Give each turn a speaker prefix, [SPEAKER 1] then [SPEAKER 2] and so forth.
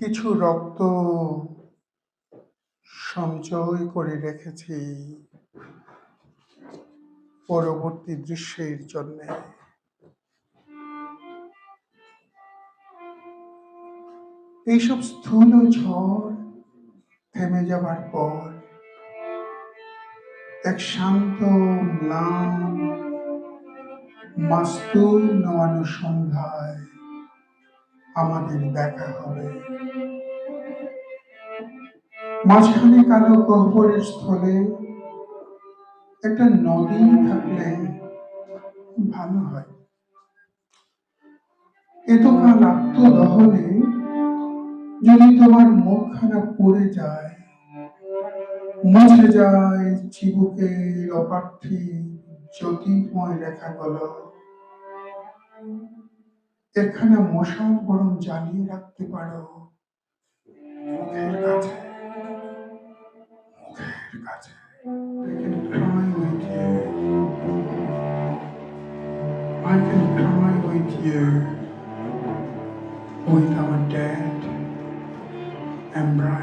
[SPEAKER 1] কিছু রক্ত সঞ্চয় করে রেখেছি পরবর্তী দৃশ্যের জন্যে। এইসব স্থূল ঝড় থেমে যাবার পর এক শান্ত ম্লান মাস্তুল নোয়ানো সন্ধ্যায় আমাদের দেখা হবে। মাঝখানে কালো গহ্বরের স্থলে একটা নদী থাকলে ভালো হয়। এতকাল আত্মদহনে যদি তোমার মুখখানা পড়ে যায়, মুছে যায় চিবুকের অপার্থিব জ্যোতির্ময় রেখাগুলো, একখানা মশাল বরং জ্বালিয়ে রাখতে পারো মুখের কাছে। মুখের কাছে I can cry with you with our dead and bright.